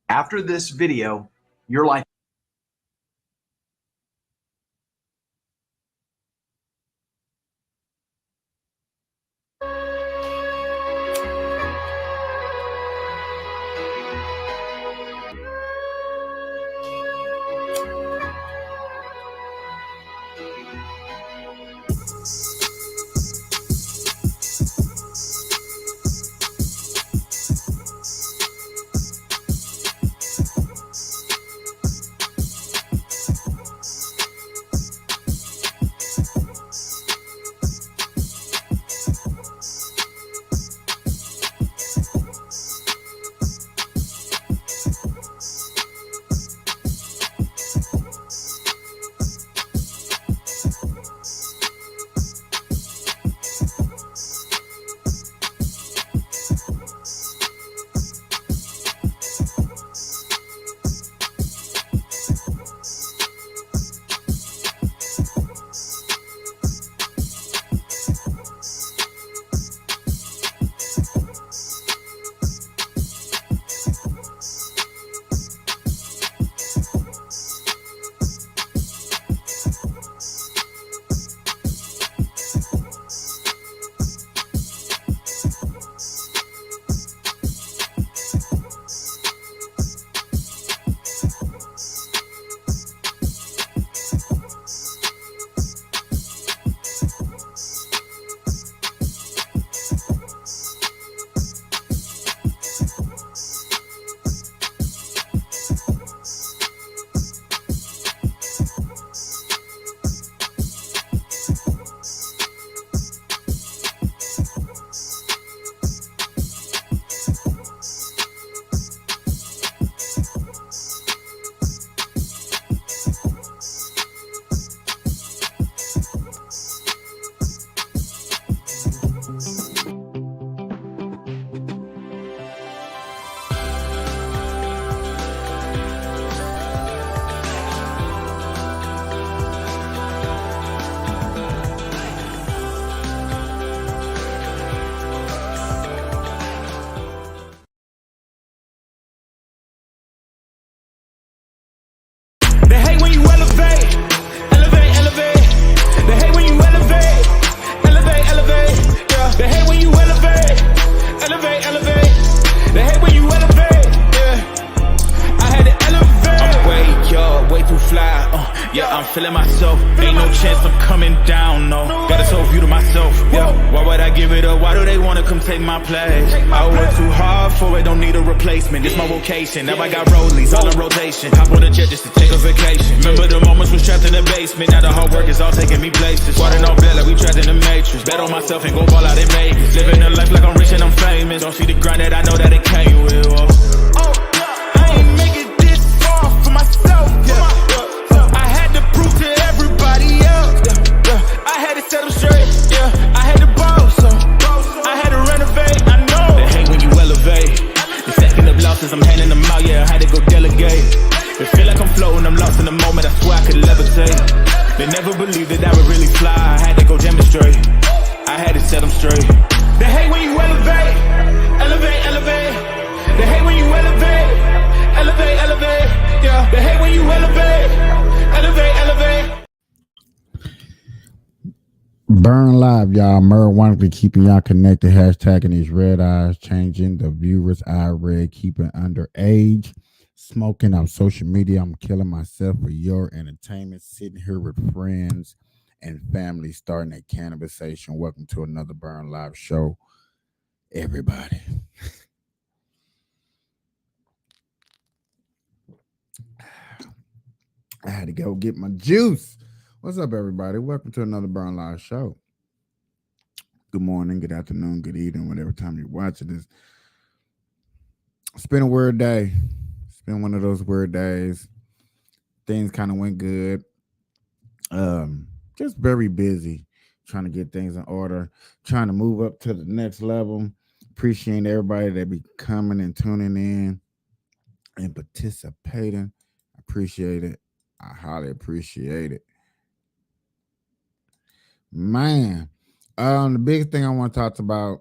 After this video, your life They hate when you elevate, elevate, elevate. They hate when you elevate, elevate, elevate. Yeah. They hate when you elevate, elevate, elevate. They hate when you elevate. Yeah. I had to elevate. I'm way up, way too fly. Yeah, I'm feeling myself. Ain't no chance I'm coming down. No, got a soul view to myself. Yeah. Why would I give it up? Why do they wanna come take my place? I work too hard for it, don't need a replacement. This my vocation. Now I got rollies all in rotation. Hop on a jet just to take a vacation. Remember the moments was trapped in the basement. Now the hard work is all taking me places. Water no bed like we trapped in the matrix. Bet on myself and go ball out in Vegas. Living a life like I'm rich and I'm famous. Don't see the grind that I know that it came with. I ain't make it this far for myself. I had to prove to everybody else. I had to set them straight. I had to boss. I had to renovate. I know they hate when you elevate. The second of losses, I'm handing them out. Yeah, I had to go delegate. It feel like I'm floating, I'm lost in the moment. I swear I could levitate. They never believed that I would really fly. I had to go demonstrate. I had to set them straight. They hate when you elevate, elevate, elevate. They hate when you elevate, elevate, elevate. Yeah, they hate when you elevate, elevate, elevate. Burn live, y'all. Marijuana keeping y'all connected. Hashtagging these red eyes, changing the viewers' eye red, keeping underage, smoking on social media. I'm killing myself for your entertainment. Sitting here with friends and family, starting a cannabisation. Welcome to another Burn Live show, everybody. I had to go get my juice. What's up, everybody? Welcome to another Burn Live show. Good morning, good afternoon, good evening, whatever time you're watching this. It's been a weird day. It's been one of those weird days. Things kind of went good. Just very busy trying to get things in order, trying to move up to the next level. Appreciating everybody that be coming and tuning in and participating. Appreciate it. I highly appreciate it. Man, the biggest thing I want to talk about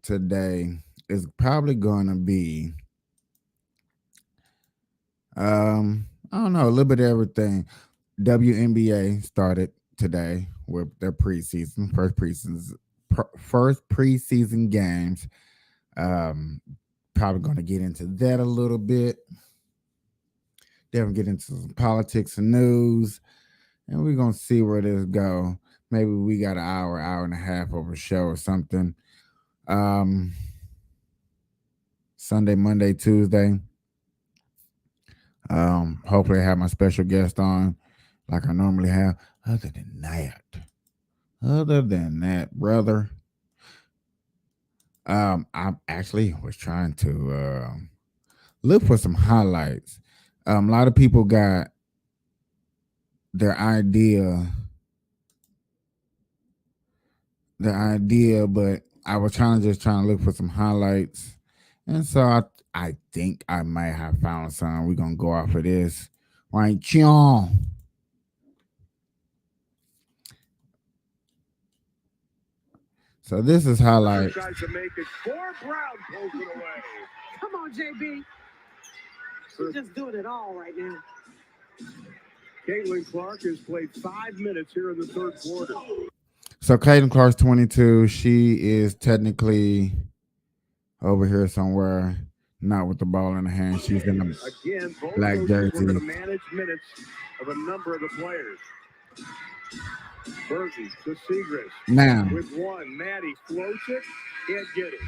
today is probably going to be I don't know, a little bit of everything. WNBA started today with their preseason, first preseason games. Um, Probably going to get into that a little bit. Then we get into some politics and news, and we're gonna see where this go. Maybe we got an hour and a half of a show or something. Um, Sunday, Monday, Tuesday. Hopefully I have my special guest on like I normally have. Other than that, brother, I actually was trying to look for some highlights. A lot of people got their idea, but I was trying to look for some highlights, and so I think I might have found some. We're gonna go off of this, right, y'all? So this is highlight. Tries to make it. Brown pulls it away. Come on, JB. She's just doing it all right now. Caitlin Clark has played 5 minutes here in the third quarter. So Caitlin Clark's 22. She is technically over here somewhere, not with the ball in the hand. She's in the Again, both black coaches jersey. were going to manage minutes of a number of the players. Burton to Segrist. Now, With one, Maddie floats it, can't get it.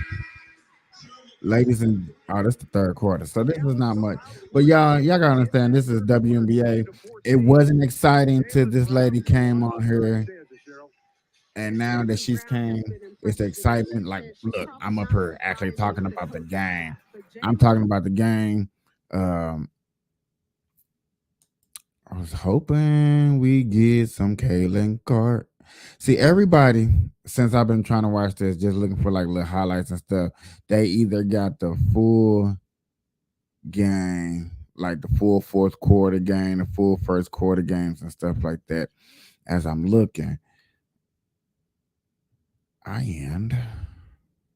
ladies and this the third quarter, so this is not much. But y'all gotta understand, this is WNBA. It wasn't exciting till this lady came on here, and now that she's came, it's excitement. Like, look, I'm up here actually talking about the game. I'm talking about the game. I was hoping we get some Caitlin Clark. See, everybody, since I've been trying to watch this, just looking for like little highlights and stuff, they either got the full game, like the full fourth quarter game, the full first quarter games and stuff like that. As I'm looking, and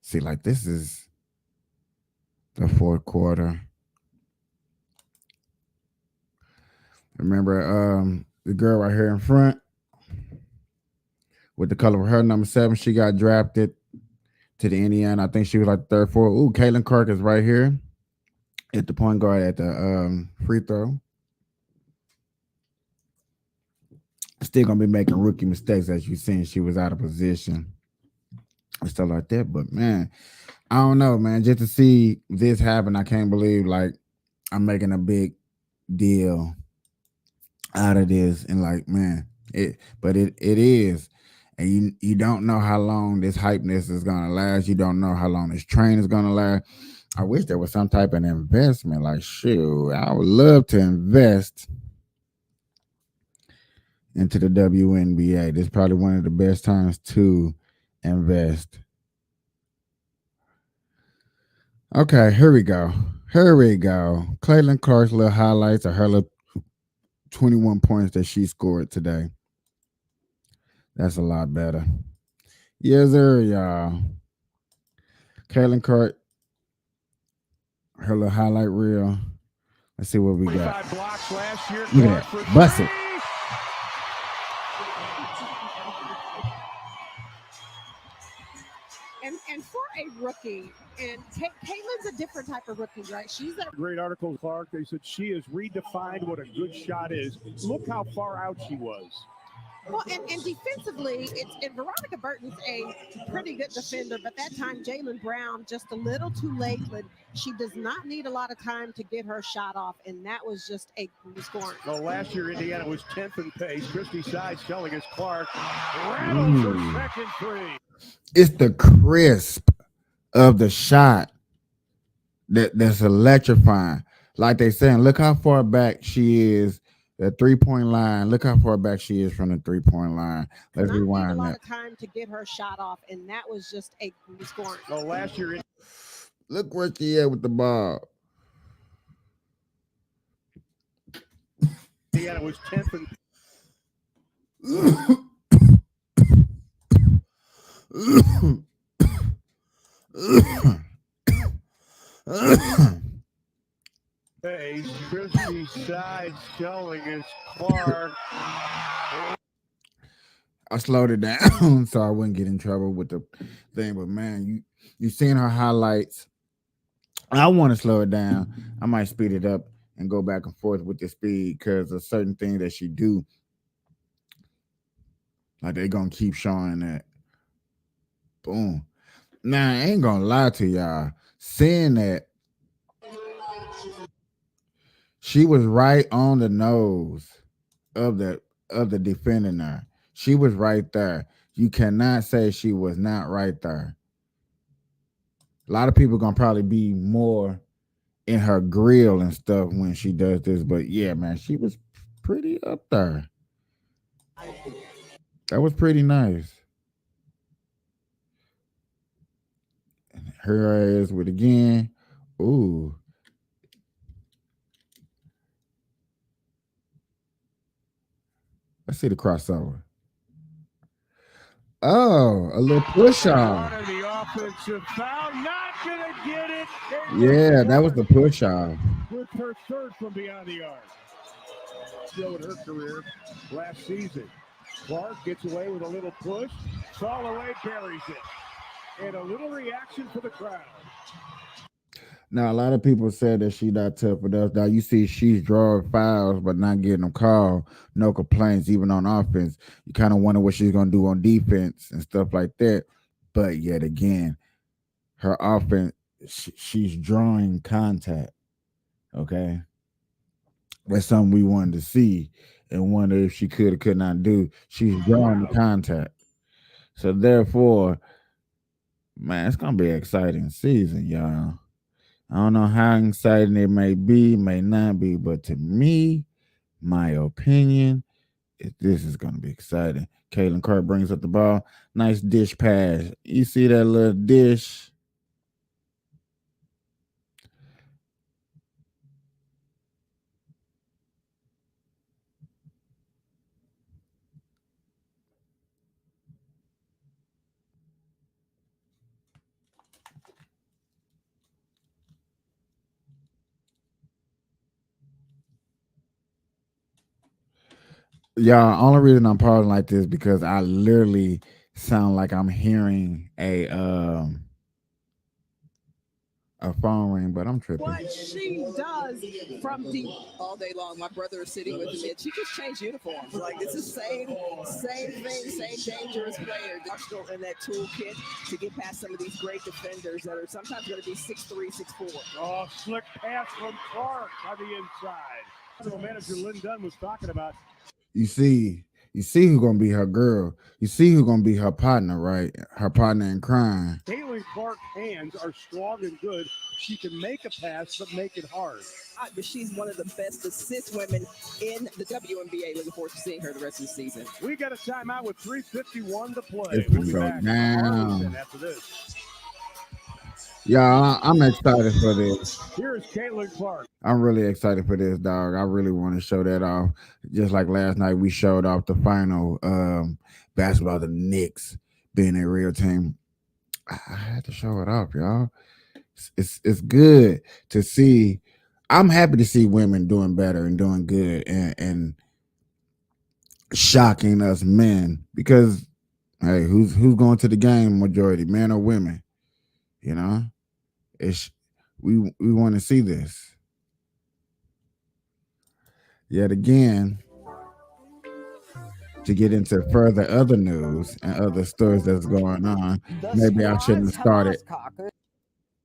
see, like this is the fourth quarter. Remember, the girl right here in front with the color of her number 7, she got drafted to the Indiana. I think she was like third, fourth. Ooh, Caitlin Clark is right here at the point guard at the free throw. Still gonna be making rookie mistakes, as you seen. She was out of position and stuff like that. But man, I don't know, man. Just to see this happen, I can't believe like I'm making a big deal out of this, and like, man, it is. And you don't know how long this hypeness is gonna last. You don't know how long this train is gonna last. I wish there was some type of investment. Like, shoot, I would love to invest into the WNBA. This is probably one of the best times to invest. Okay, here we go. Caitlin Clark's little highlights of her little 21 points that she scored today. That's a lot better. Yes, sir, y'all. Caitlin Clark, her little highlight reel. Let's see what we got. Blocks last year. Look at that. Bust it. And for a rookie, and Caitlin's a different type of rookie, right? She's a great article, Clark. They said she has redefined what a good shot is. Look how far out she was. Well, and defensively, and Veronica Burton's a pretty good defender, but that time Jaylen Brown just a little too late. But she does not need a lot of time to get her shot off, and that was just a scoring. Well, last year Indiana was 10th in pace. Christy Sides telling us Clark rattles her second three. It's the crisp of the shot that's electrifying. Like they saying, look how far back she is. The 3-point line. Look how far back she is from the 3-point line. Let's rewind that. A lot of time to get her shot off, and that was just a scoring. Well, last year, look where she at with the ball. Indiana was 10th in. Hey, Christy side showing his Clark. I slowed it down so I wouldn't get in trouble with the thing. But man, you seen her highlights. I want to slow it down. I might speed it up and go back and forth with the speed because a certain thing that she do, like they gonna keep showing that. Boom. Now I ain't gonna lie to y'all. Seeing that she was right on the nose of the defending her. She was right there. You cannot say she was not right there. A lot of people gonna probably be more in her grill and stuff when she does this, but yeah, man, she was pretty up there. That was pretty nice. Her ass with again. Ooh, let's see the crossover. Oh, a little push off. Part of the offensive foul, not gonna get it. Yeah, that was the push off. With her third from beyond the arc. Still in her career last season. Clark gets away with a little push. Fall away, buries it. And a little reaction for the crowd. Now a lot of people said that she not tough with us. Now you see she's drawing fouls but not getting them called. No complaints, even on offense. You kind of wonder what she's gonna do on defense and stuff like that. But yet again, her offense, she's drawing contact. Okay, that's something we wanted to see and wonder if she could or could not do. She's drawing the contact. So therefore, man, it's gonna be an exciting season, y'all. I don't know how exciting it may be, may not be, but to me, my opinion, this is going to be exciting. Caitlin Clark brings up the ball. Nice dish pass. You see that little dish? Y'all, only reason I'm pausing like this because I literally sound like I'm hearing a phone ring, but I'm tripping. What she does from deep all day long. My brother is sitting with me, and she just changed uniforms. Like it's the same thing, same dangerous player. Arsenal in that toolkit to get past some of these great defenders that are sometimes going to be 6'3", 6'4". Oh, slick pass from Clark on the inside. General Manager Lynn Dunn was talking about. You see who's gonna be her girl. You see who's gonna be her partner, right? Her partner in crime. Caitlin Clark's hands are strong and good. She can make a pass, but make it hard. But she's one of the best assist women in the WNBA. Looking forward to seeing her the rest of the season. We got a timeout with 3:51 to play. It's We'll gonna be go back down. after this. Yeah, I'm excited for this. Here is Caitlin Clark. I'm really excited for this, dog. I really want to show that off. Just like last night, we showed off the final basketball, the Knicks being a real team. I had to show it off, y'all. It's good to see. I'm happy to see women doing better and doing good and shocking us men because hey, who's going to the game majority, men or women? You know, it's we want to see this. Yet again, to get into further other news and other stories that's going on, maybe I shouldn't have started.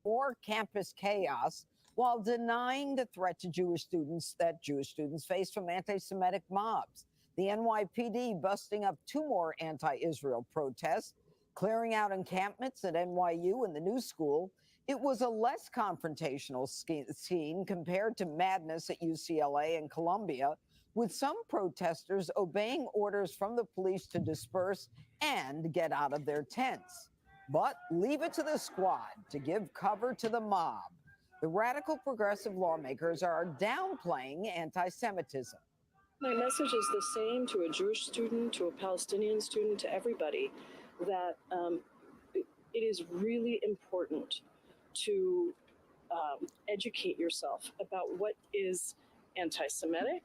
More campus chaos while denying the threat to Jewish students that Jewish students face from anti-Semitic mobs. The NYPD busting up 2 more anti-Israel protests, clearing out encampments at NYU and the new school. It was a less confrontational scene compared to madness at UCLA and Columbia, with some protesters obeying orders from the police to disperse and get out of their tents. But leave it to the squad to give cover to the mob. The radical progressive lawmakers are downplaying anti-Semitism. My message is the same to a Jewish student, to a Palestinian student, to everybody, that it is really important to educate yourself about what is anti-Semitic,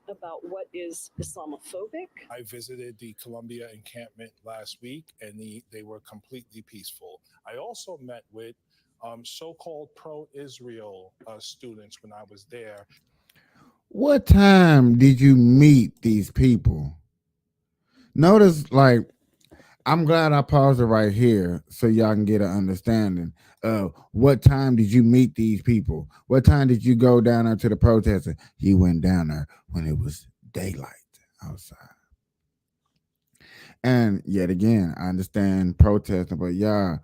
about what is Islamophobic. I visited the Columbia encampment last week, and they were completely peaceful. I also met with so-called pro-Israel students when I was there. What time did you meet these people? Notice, like, I'm glad I paused it right here so y'all can get an understanding of what time did you meet these people? What time did you go down there to the protesting? You went down there when it was daylight outside. And yet again, I understand protesting, but y'all,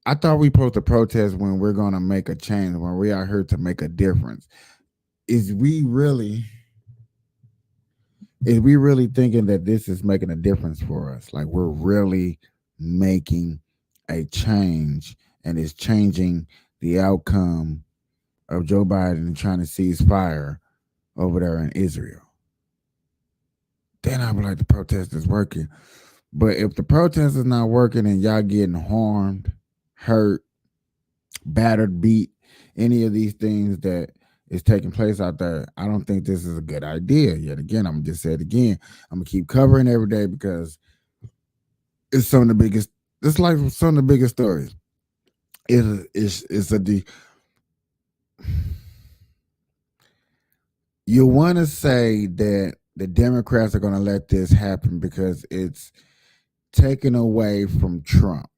I thought we supposed to protest when we're gonna make a change, when we are here to make a difference. Is we really thinking that this is making a difference for us? Like we're really making a change and it's changing the outcome of Joe Biden trying to cease fire over there in Israel. Then I'd be like, the protest is working. But if the protest is not working and y'all getting harmed, hurt, battered, beat, any of these things that is taking place out there, I don't think this is a good idea. Yet again, I'm gonna just say it again. I'm gonna keep covering every day because it's some of the biggest. It's like some of the biggest stories. You want to say that the Democrats are going to let this happen because it's taken away from Trump.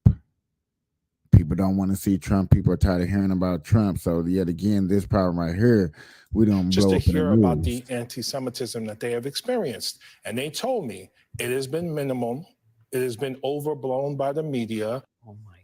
People don't want to see Trump. People are tired of hearing about Trump. So yet again, this problem right here, we don't just blow to up in the hear about news. the anti-Semitism that they have experienced. And they told me it has been minimum. It has been overblown by the media. Oh my God.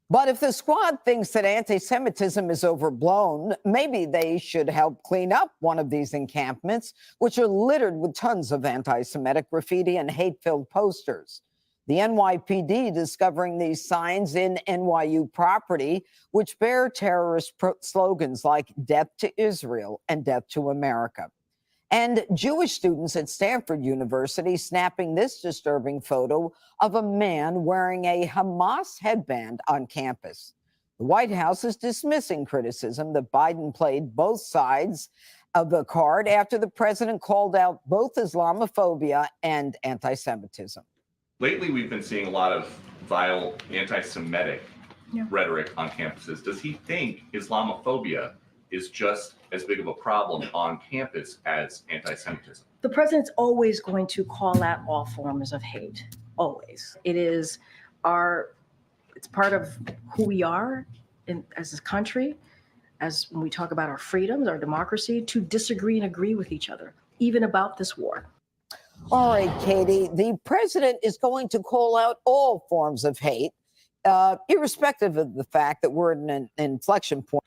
But if the squad thinks that anti-Semitism is overblown, maybe they should help clean up one of these encampments, which are littered with tons of anti-Semitic graffiti and hate-filled posters. The NYPD discovering these signs in NYU property, which bear terrorist slogans like "Death to Israel" and "Death to America." And Jewish students at Stanford University snapping this disturbing photo of a man wearing a Hamas headband on campus. The White House is dismissing criticism that Biden played both sides of the card after the president called out both Islamophobia and anti-Semitism. Lately, we've been seeing a lot of vile anti-Semitic rhetoric on campuses. Does he think Islamophobia is just as big of a problem on campus as anti-Semitism? The president's always going to call out all forms of hate, always. It's part of who we are as a country, as when we talk about our freedoms, our democracy, to disagree and agree with each other, even about this war. All right, Katie, the president is going to call out all forms of hate, irrespective of the fact that we're at an inflection point.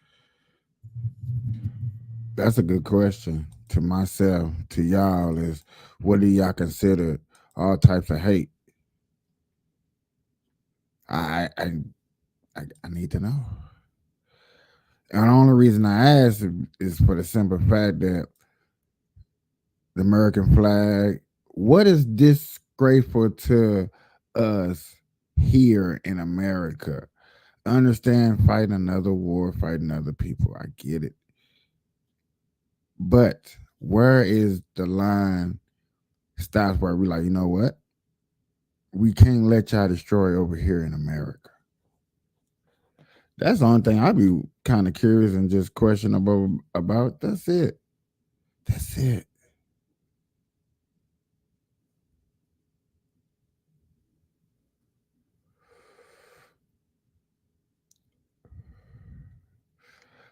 That's a good question to myself, to y'all, is what do y'all consider all types of hate? I need to know. And the only reason I ask is for the simple fact that the American flag, what is disgraceful to us here in America? I understand fighting another war, fighting other people. I get it. But where is the line stops where we like, you know what? We can't let y'all destroy over here in America. That's the only thing I'd be kind of curious and just questionable about. That's it. That's it.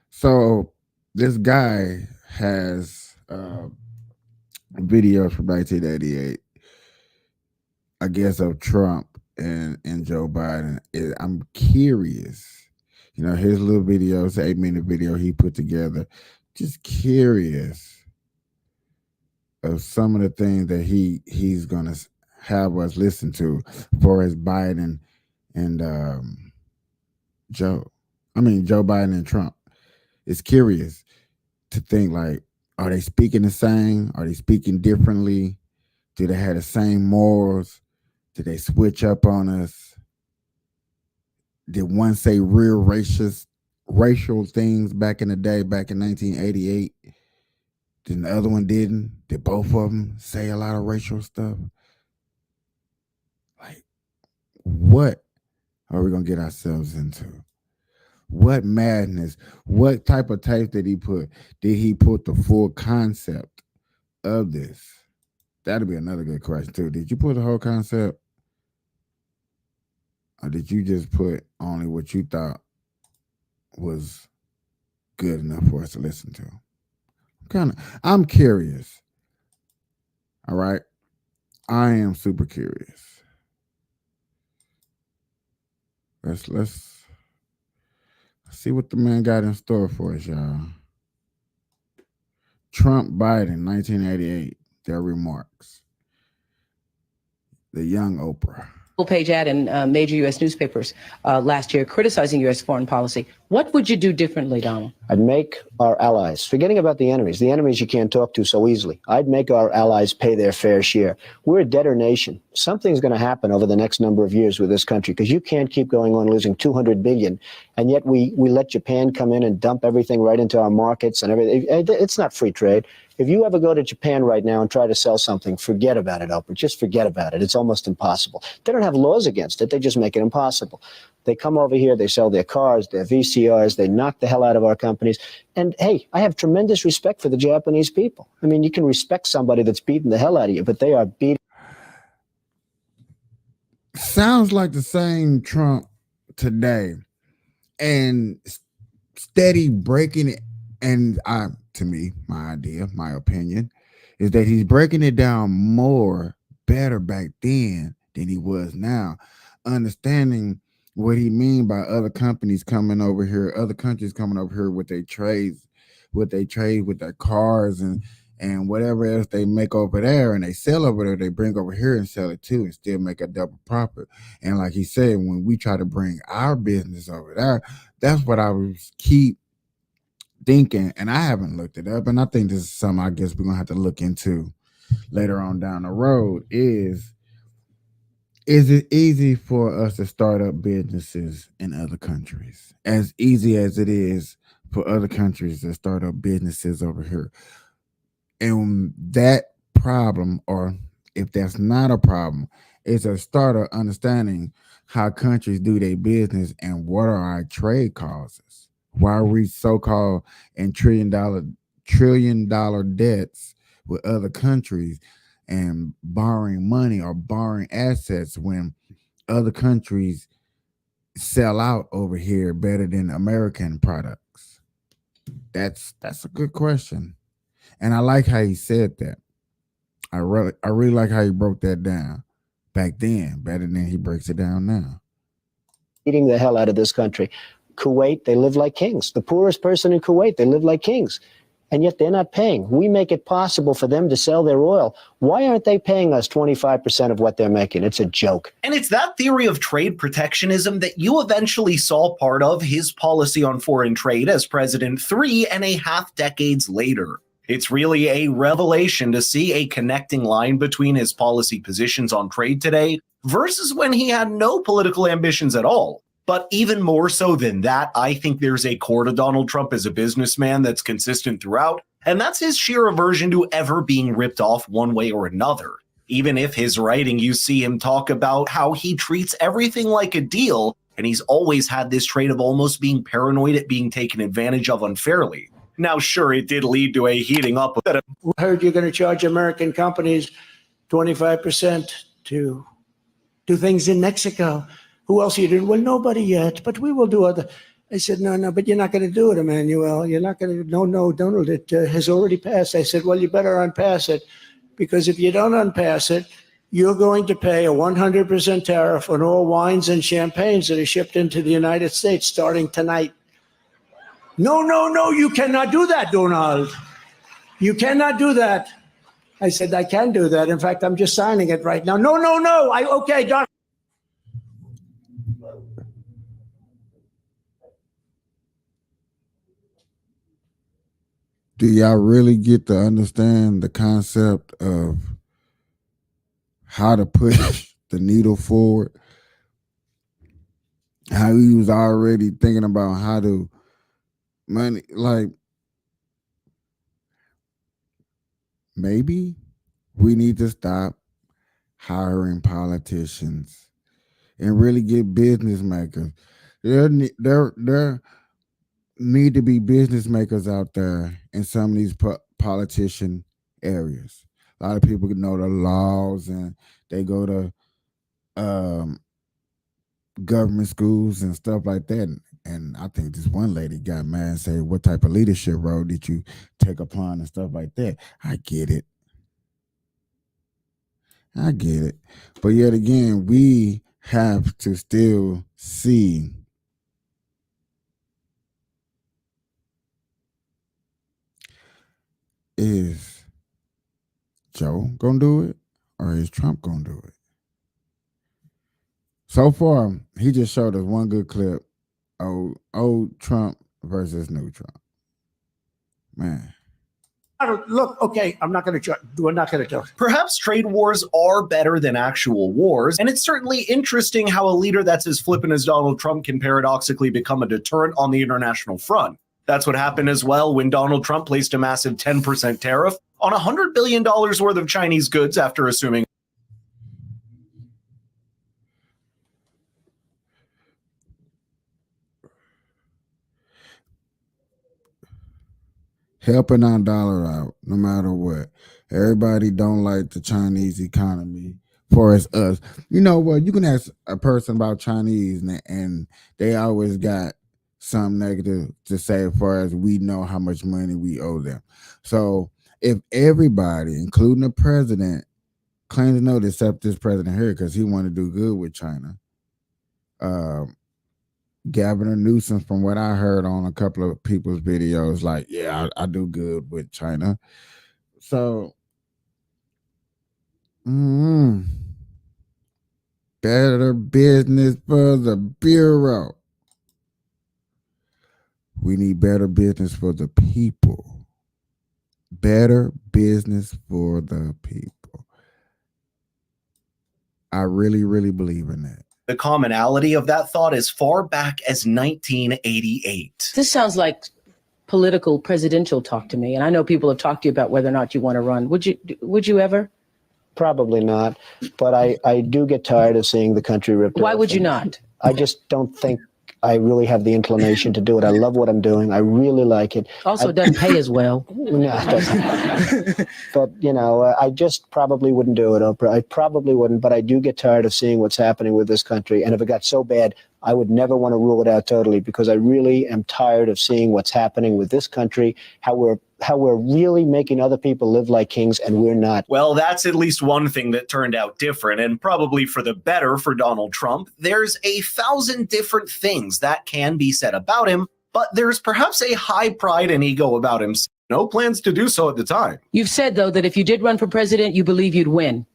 So this guy has videos from 1988, I guess, of Trump and Joe Biden. I'm curious, his little videos, 8-minute video he put together. Just curious of some of the things that he's gonna have us listen to for his Biden and Joe Biden and Trump. It's curious to think, like, are they speaking the same? Are they speaking differently? Do they have the same morals? Do they switch up on us? did one say real racial things back in the day, back in 1988? Then the other one didn't? Did both of them say a lot of racial stuff? Like, what are we gonna get ourselves into? What madness? What type of tape did he put? Did he put the full concept of this? That'd be another good question too. Did you put the whole concept? Or did you just put only what you thought was good enough for us to listen to? I'm curious. All right. I am super curious. Let's see what the man got in store for us, y'all. Trump, Biden, 1988, their remarks. The young Oprah. Full-page ad in major U.S. newspapers last year criticizing U.S. foreign policy. What would you do differently, Donald? I'd make our allies, forgetting about the enemies you can't talk to so easily. I'd make our allies pay their fair share. We're a debtor nation. Something's going to happen over the next number of years with this country because you can't keep going on losing $200 billion, and yet we let Japan come in and dump everything right into our markets and everything. It's not free trade. If you ever go to Japan right now and try to sell something, forget about it, Oprah. Just forget about it. It's almost impossible. They don't have laws against it. They just make it impossible. They come over here, they sell their cars, their VCRs, they knock the hell out of our companies. And hey, I have tremendous respect for the Japanese people. I mean, you can respect somebody that's beating the hell out of you, but they are beating. Sounds like the same Trump today, and steady breaking it. And to me, my idea, my opinion, is that he's breaking it down better back then than he was now, understanding what he mean by other companies coming over here, other countries coming over here with their trades, with their cars and whatever else they make over there and they sell over there, they bring over here and sell it too and still make a double profit. And like he said, when we try to bring our business over there, that's what I was keep thinking, and I haven't looked it up, and I think this is something I guess we're gonna have to look into later on down the road. Is it easy for us to start up businesses in other countries? As easy as it is for other countries to start up businesses over here. And that problem, or if that's not a problem, is a starter understanding how countries do their business and what are our trade causes. Why are we so-called in trillion dollar debts with other countries and borrowing money or borrowing assets when other countries sell out over here better than American products? That's a good question. And I like how he said that. I really like how he broke that down back then, better than he breaks it down now. Beating the hell out of this country. Kuwait, they live like kings. The poorest person in Kuwait, they live like kings. And yet they're not paying. We make it possible for them to sell their oil. Why aren't they paying us 25% of what they're making? It's a joke. And it's that theory of trade protectionism that you eventually saw part of his policy on foreign trade as president 3.5 decades later. It's really a revelation to see a connecting line between his policy positions on trade today versus when he had no political ambitions at all. But even more so than that, I think there's a core to Donald Trump as a businessman that's consistent throughout, and that's his sheer aversion to ever being ripped off one way or another. Even if his writing, you see him talk about how he treats everything like a deal, and he's always had this trait of almost being paranoid at being taken advantage of unfairly. Now, sure, it did lead to a heating up. I heard you're going to charge American companies 25% to do things in Mexico. Who else are you doing? Well, nobody yet, but we will do other. I said, no, but you're not going to do it, Emmanuel. You're not going to. No, Donald, it has already passed. I said, well, you better unpass it, because if you don't unpass it, you're going to pay a 100% tariff on all wines and champagnes that are shipped into the United States starting tonight. No, you cannot do that, Donald. You cannot do that. I said, I can do that. In fact, I'm just signing it right now. No. Okay, Don. Do y'all really get to understand the concept of how to push the needle forward? how he was already thinking about how to money, like maybe we need to stop hiring politicians and really get business makers. There need to be business makers out there in some of these politician areas. A lot of people know the laws and they go to um, government schools and stuff like that. And I think this one lady got mad and said, "What type of leadership role did you take upon and stuff like that?" I get it. I get it. But yet again, we have to still see is Joe gonna do it or is Trump gonna do it? So far, he just showed us one good clip. Old Trump versus new Trump. Man. Look, okay, I'm not going to. We're not going to do. Perhaps trade wars are better than actual wars, and it's certainly interesting how a leader that's as flippant as Donald Trump can paradoxically become a deterrent on the international front. That's what happened as well when Donald Trump placed a massive 10% tariff on $100 billion worth of Chinese goods after assuming helping our dollar out no matter what. Everybody don't like the Chinese economy for as us. You know what? You can ask a person about Chinese and they always got some negative to say as far as we know how much money we owe them. So if everybody, including the president, claims to know to accept this president here because he want to do good with China, Governor Newsom, from what I heard on a couple of people's videos, like, yeah, I do good with China. So, better business for the Bureau. We need better business for the people. Better business for the people. I really, really believe in that. the commonality of that thought as far back as 1988. This sounds like political presidential talk to me. And I know people have talked to you about whether or not you want to run. Would you ever? Probably not. But I do get tired of seeing the country ripped off. Why would you not? I just don't think I really have the inclination to do it. I love what I'm doing. I really like it. Also, it doesn't pay as well. No, it doesn't. But, you know, I just probably wouldn't do it, Oprah. I probably wouldn't, but I do get tired of seeing what's happening with this country. And if it got so bad, I would never want to rule it out totally, because I really am tired of seeing what's happening with this country, how we're really making other people live like kings and we're not. Well, that's at least one thing that turned out different, and probably for the better for Donald Trump. There's 1,000 different things that can be said about him, but there's perhaps a high pride and ego about him. No plans to do so at the time. You've said, though, that if you did run for president, you believe you'd win.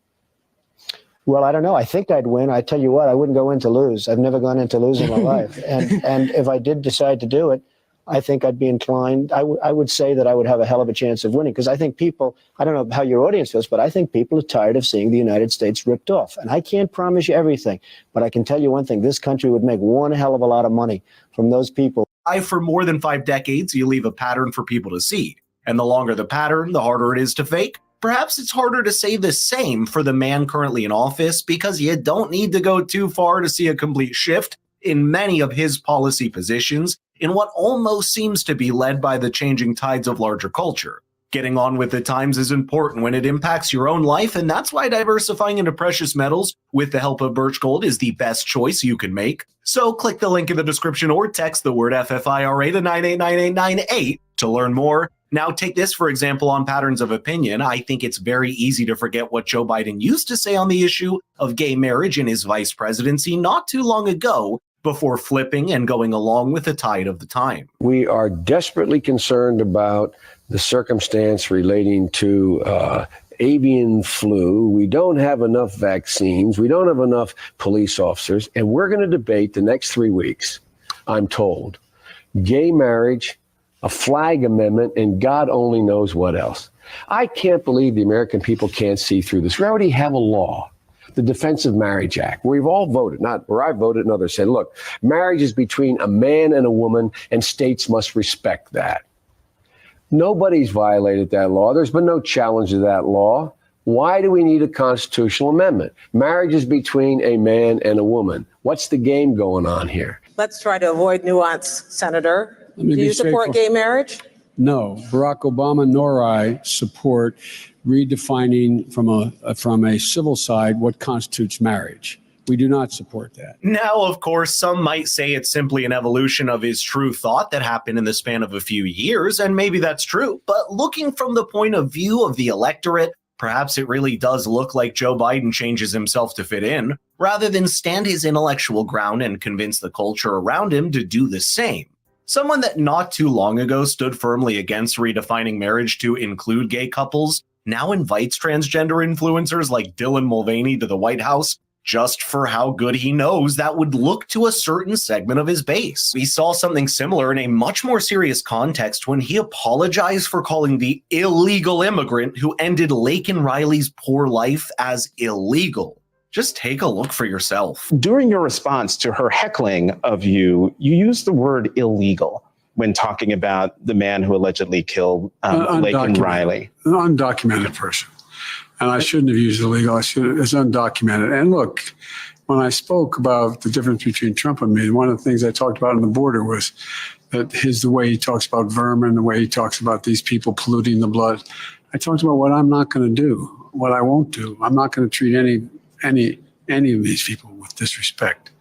Well, I don't know. I think I'd win. I tell you what, I wouldn't go in to lose. I've never gone in to lose in my life. And if I did decide to do it, I think I'd be inclined. I would say that I would have a hell of a chance of winning, because I think people, I don't know how your audience feels, but I think people are tired of seeing the United States ripped off. And I can't promise you everything, but I can tell you one thing. This country would make one hell of a lot of money from those people. For more than 5 decades, you leave a pattern for people to see. And the longer the pattern, the harder it is to fake. Perhaps it's harder to say the same for the man currently in office, because you don't need to go too far to see a complete shift in many of his policy positions in what almost seems to be led by the changing tides of larger culture. Getting on with the times is important when it impacts your own life, and that's why diversifying into precious metals with the help of Birch Gold is the best choice you can make. So click the link in the description or text the word FFIRA to 989898 to learn more. Now take this, for example, on patterns of opinion. I think it's very easy to forget what Joe Biden used to say on the issue of gay marriage in his vice presidency not too long ago, before flipping and going along with the tide of the time. We are desperately concerned about the circumstance relating to avian flu. We don't have enough vaccines. We don't have enough police officers. And we're going to debate the next 3 weeks, I'm told, gay marriage, a flag amendment, and God only knows what else. I can't believe the American people can't see through this. We already have a law the Defense of Marriage Act, where we've all voted, not where I voted and others said, look, marriage is between a man and a woman, and states must respect that. Nobody's violated that law. There's been no challenge to that law. Why do we need a constitutional amendment? Marriage is between a man and a woman. What's the game going on here? Let's try to avoid nuance, Senator. Do you support gay marriage? No, Barack Obama nor I support redefining from a civil side what constitutes marriage. We do not support that. Now, of course, some might say it's simply an evolution of his true thought that happened in the span of a few years, and maybe that's true. But looking from the point of view of the electorate, perhaps it really does look like Joe Biden changes himself to fit in, rather than stand his intellectual ground and convince the culture around him to do the same. Someone that not too long ago stood firmly against redefining marriage to include gay couples now invites transgender influencers like Dylan Mulvaney to the White House just for how good he knows that would look to a certain segment of his base. We saw something similar in a much more serious context when he apologized for calling the illegal immigrant who ended Laken Riley's poor life as illegal. Just take a look for yourself. During your response to her heckling of you, you used the word illegal when talking about the man who allegedly killed Laken Riley. An undocumented person. And I shouldn't have used illegal. It's undocumented. And look, when I spoke about the difference between Trump and me, one of the things I talked about on the border was that the way he talks about vermin, the way he talks about these people polluting the blood. I talked about what I'm not going to do, what I won't do. I'm not going to treat any of these people with disrespect.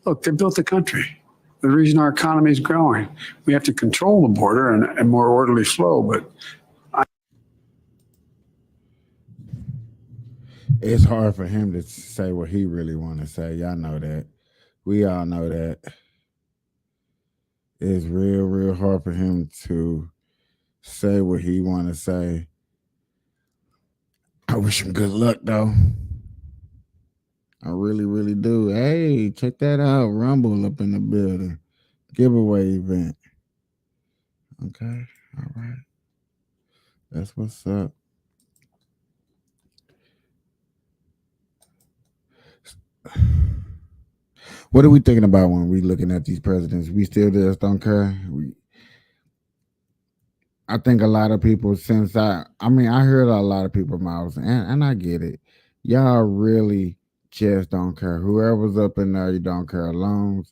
Look, they built the country. The reason our economy is growing. We have to control the border and more orderly flow, but it's hard for him to say what he really want to say. Y'all know that. We all know that. It's real hard for him to say what he want to say. I wish him good luck, though. I really do. Hey, check that out. Rumble up in the building. Giveaway event. Okay. All right. That's what's up. What are we thinking about when we looking at these presidents? We still just don't care. I think a lot of people, since I heard a lot of people's mouths, and I get it. Y'all really just don't care. Whoever's up in there, you don't care alone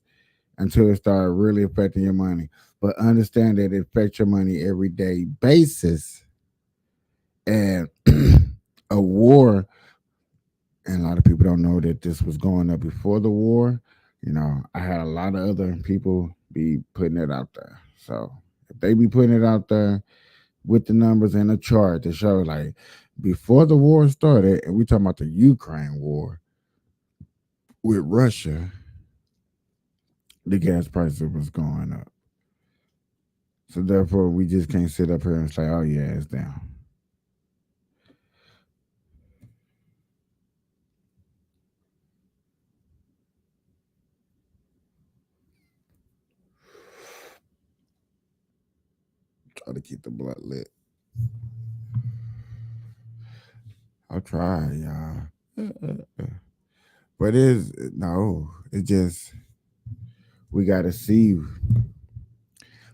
until it started really affecting your money. But understand that it affects your money everyday basis. And a war, and a lot of people don't know that this was going up before the war. You know, I had a lot of other people be putting it out there. So if they be putting it out there with the numbers and a chart to show, like, before the war started, and we talking about the Ukraine war with Russia, the gas prices was going up. So therefore, we just can't sit up here and say, oh yeah, it's down. Try to keep the blood lit. I'll try, y'all. But it just, we got to see.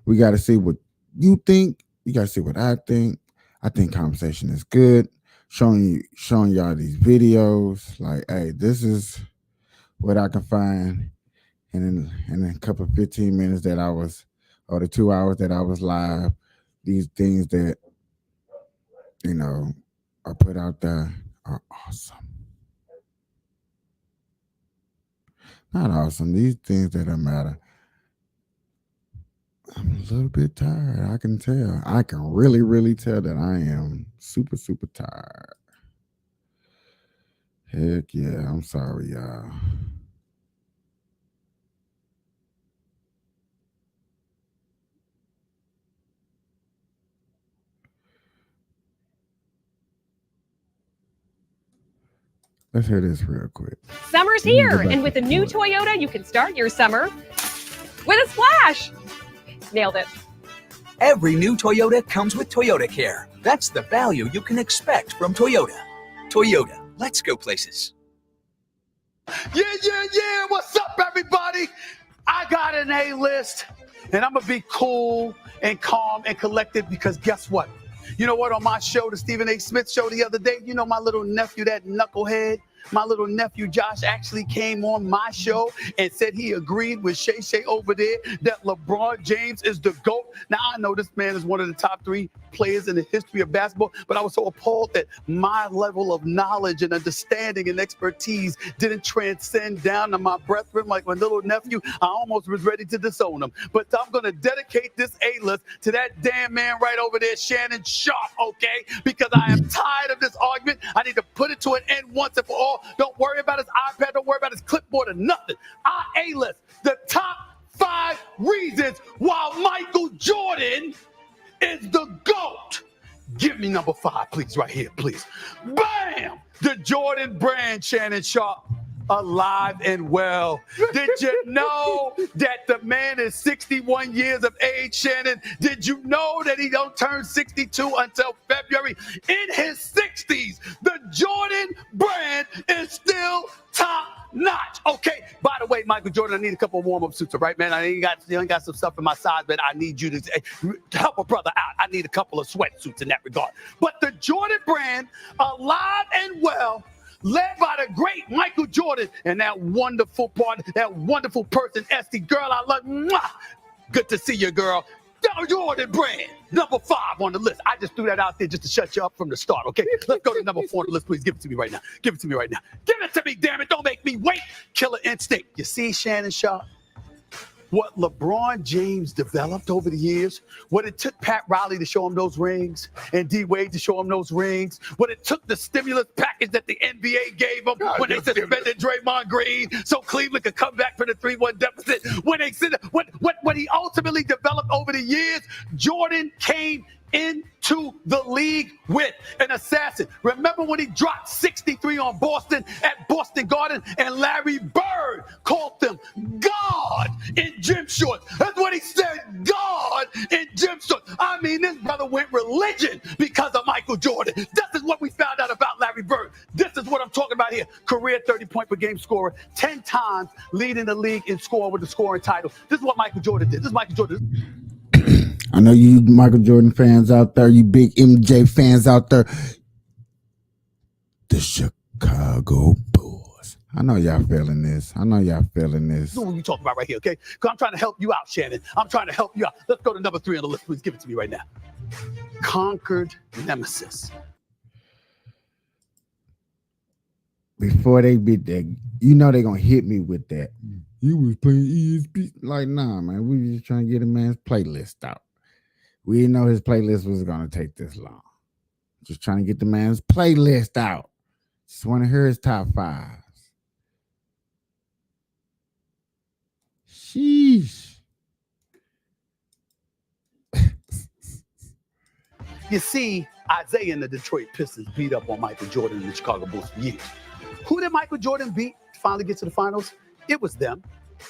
We got to see what you think. You got to see what I think. I think conversation is good. Showing y'all these videos. Like, hey, this is what I can find in a couple of 15 minutes that I was, or the 2 hours that I was live. These things that, you know, are put out there are awesome. Not awesome. These things that don't matter. I'm a little bit tired. I can tell. I can really tell that I am super tired. Heck yeah. I'm sorry, y'all. Let's hear this real quick. Summer's here, and with a new Toyota, you can start your summer with a splash. Nailed it. Every new Toyota comes with Toyota Care. That's the value you can expect from Toyota. Toyota, let's go places. Yeah. What's up, everybody? I got an A-list, and I'm going to be cool and calm and collected because guess what? You know what? On my show, the Stephen A. Smith show the other day, you know my little nephew, that knucklehead, my little nephew Josh actually came on my show and said he agreed with Shay over there that LeBron James is the GOAT. Now, I know this man is one of the top 3 players in the history of basketball, but I was so appalled that my level of knowledge and understanding and expertise didn't transcend down to my brethren like my little nephew. I almost was ready to disown him. But I'm going to dedicate this A-list to that damn man right over there, Shannon Sharp, okay? Because I am tired of this argument. I need to put it to an end once and for all. Don't worry about his iPad. Don't worry about his clipboard or nothing. Our A-list, the top 5 reasons why Michael Jordan is the GOAT. Give me number 5, please, right here, please. Bam! The Jordan brand, Shannon Sharp, alive and well. Did you know that the man is 61 years of age, Shannon? Did you know that he don't turn 62 until February? In his 60s, the Jordan brand is still top notch. Okay, by the way, Michael Jordan, I need a couple of warm-up suits, all right, man? I ain't got some stuff in my size, but I need you to help a brother out. I need a couple of sweatsuits in that regard. But the Jordan brand, alive and well, led by the great Michael Jordan and that wonderful part, that wonderful person, Esty. Girl, I love you. Mwah! Good to see you, girl. The Jordan brand, number 5 on the list. I just threw that out there just to shut you up from the start, okay? Let's go to number 4 on the list, please. Give it to me right now. Give it to me right now. Give it to me, damn it. Don't make me wait. Killer instinct. You see, Shannon Sharp? What LeBron James developed over the years, what it took Pat Riley to show him those rings and D-Wade to show him those rings, what it took the stimulus package that the NBA gave him when they suspended Draymond Green so Cleveland could come back from the 3-1 deficit, when they said what he ultimately developed over the years. Jordan came into the league with an assassin. Remember when he dropped 63 on Boston at Boston Garden and Larry Bird called him God in gym shorts? That's what he said, God in gym shorts. I mean, this brother went religion because of Michael Jordan. This is what we found out about Larry Bird. This is what I'm talking about here. Career 30-point per game scorer, 10 times leading the league in scoring with the scoring title. This is what Michael Jordan did. This is Michael Jordan. I know you Michael Jordan fans out there, you big MJ fans out there. The Chicago Bulls. I know y'all feeling this. This is what we talking about right here, okay? Because I'm trying to help you out, Shannon. I'm trying to help you out. Let's go to number 3 on the list. Please give it to me right now. Conquered nemesis. Before they beat that, you know they're going to hit me with that. You was playing ESP. Like, nah, man. We was just trying to get a man's playlist out. We didn't know his playlist was going to take this long. Just trying to get the man's playlist out. Just want to hear his top 5s. Sheesh. You see, Isaiah and the Detroit Pistons beat up on Michael Jordan and the Chicago Bulls for years. Who did Michael Jordan beat to finally get to the finals? It was them.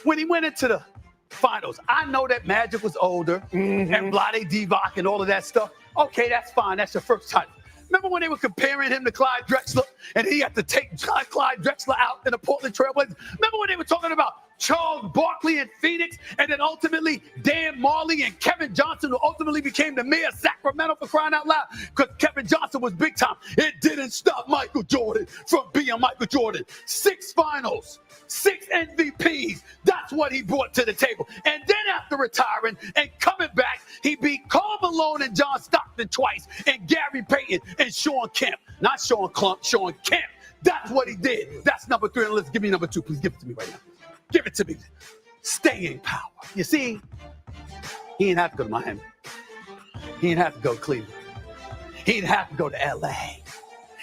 When he went into the finals, I know that Magic was older and Vlade Divac and all of that stuff. Okay, that's fine. That's your first title. Remember when they were comparing him to Clyde Drexler and he had to take Clyde Drexler out in the Portland Trailblazers? Remember when they were talking about Charles Barkley in Phoenix and then ultimately Dan Marley and Kevin Johnson, who ultimately became the mayor of Sacramento, for crying out loud, because Kevin Johnson was big time. It didn't stop Michael Jordan from being Michael Jordan. 6 finals, 6 MVPs. That's what he brought to the table. And then after retiring and coming back, he beat Karl Malone and John Stockton twice, and Gary Payton and Sean Kemp. Not Sean Klump, Sean Kemp. That's what he did. That's number 3 on the list. Give me number 2. Please give it to me right now. Give it to me. Staying power. You see, he didn't have to go to Miami. He didn't have to go to Cleveland. He didn't have to go to LA.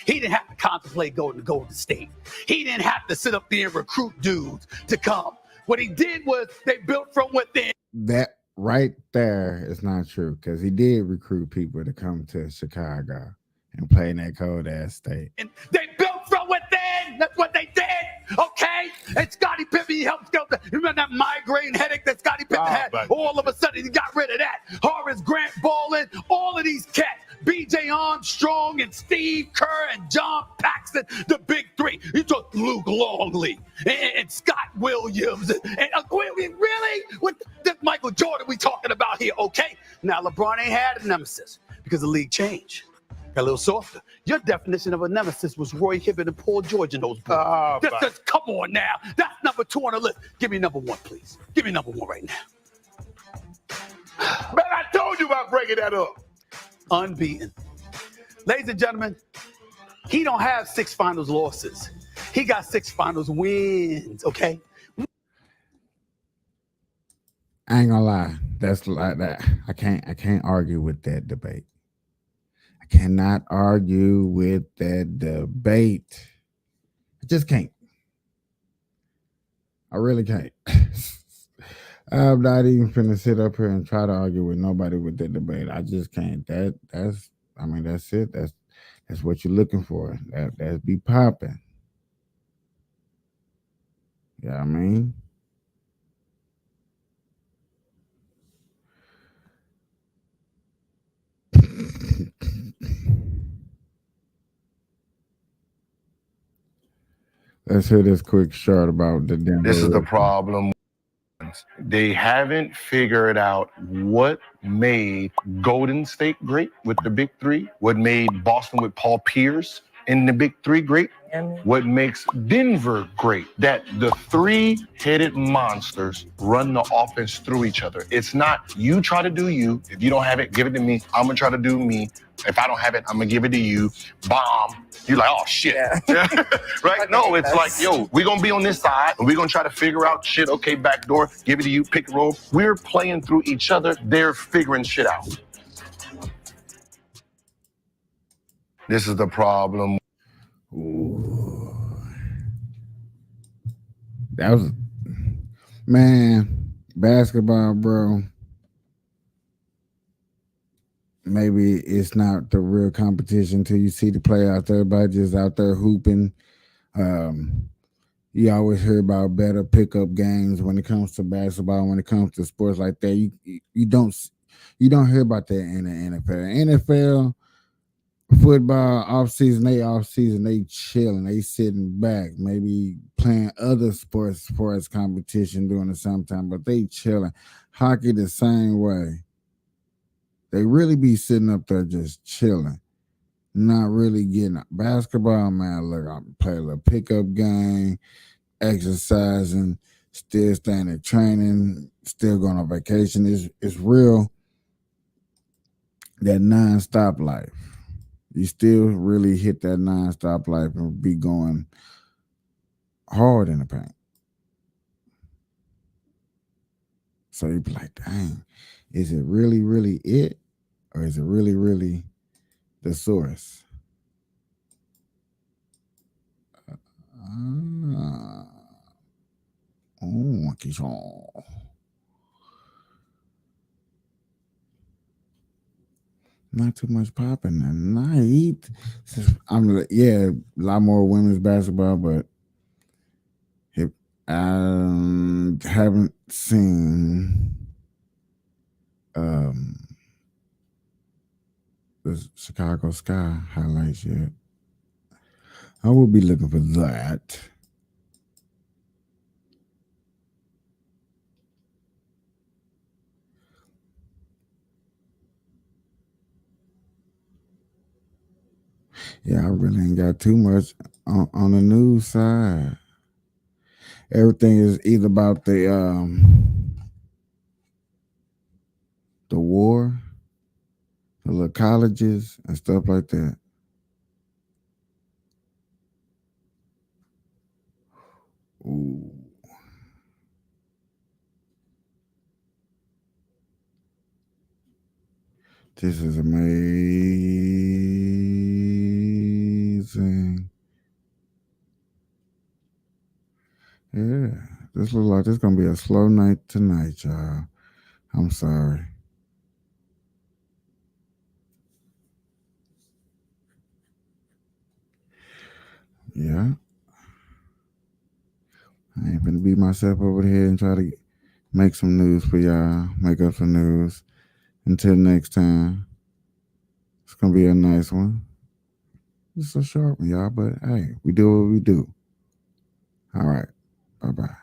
He didn't have to contemplate going to Golden State. He didn't have to sit up there and recruit dudes to come. What he did was they built from within. That right there is not true, because he did recruit people to come to Chicago and play in that cold ass state. And they built from within. That's what they did. Okay? And Scottie Pippen helped go. Remember that migraine headache that Scottie Pippen had? All of a sudden, he got rid of that. Horace Grant Ballin, all of these cats. B.J. Armstrong and Steve Kerr and John Paxson, the big three. You took Luke Longley and Scott Williams. Really? What the Michael Jordan we talking about here, okay? Now, LeBron ain't had a nemesis because the league changed. Got a little softer. Your definition of a nemesis was Roy Hibbert and Paul George in those books. Just come on now. That's number 2 on the list. Give me number 1, please. Give me number 1 right now. Man, I told you about breaking that up. Unbeaten. Ladies and gentlemen, he don't have 6 finals losses. He got 6 finals wins, okay? I ain't gonna lie. That's like that. I can't argue with that debate. I cannot argue with that debate. I just can't. I really can't. I'm not even finna sit up here and try to argue with nobody with that debate. I just can't. That's it. That's what you're looking for. That's be popping. You know what I mean? Let's hear this quick short about the Denver. This is the problem. They haven't figured out what made Golden State great with the big three, what made Boston with Paul Pierce in the big three great, what makes Denver great, that the three-headed monsters run the offense through each other. It's not you try to do you. If you don't have it, give it to me. I'm going to try to do me. If I don't have it, I'm going to give it to you. Bomb. You're like, oh, shit. Yeah. Right? No, it's like, yo, we're going to be on this side, and we're going to try to figure out shit. Okay, back door, give it to you, pick and roll. We're playing through each other. They're figuring shit out. This is the problem. Ooh. That was, man, basketball, bro. Maybe it's not the real competition until you see the playoffs. Everybody just out there hooping. You always hear about better pickup games when it comes to basketball. When it comes to sports like that, you don't hear about that in the NFL. NFL football off season, they chilling, they sitting back, maybe playing other sports for its competition during the summertime, but they chilling. Hockey the same way. They really be sitting up there just chilling, not really getting up. Basketball, man, look, I play a little pickup game, exercising, still staying at training, still going on vacation. It's real, that non-stop life. You still really hit that non-stop life and be going hard in the paint. So you be like, dang, is it really, really it? Or is it really, really the source? Not too much popping tonight. A lot more women's basketball, but I haven't seen the Chicago Sky highlights yet. I will be looking for that. Yeah, I really ain't got too much on the news side. Everything is either about the war, the little colleges and stuff like that. Ooh. This is amazing. Yeah, this looks like it's gonna be a slow night tonight, y'all. I'm sorry. Yeah. I ain't gonna beat myself over the head and try to make some news for y'all, make up some news. Until next time, it's gonna be a nice one. It's a short one, y'all, but hey, we do what we do. All right. Bye-bye.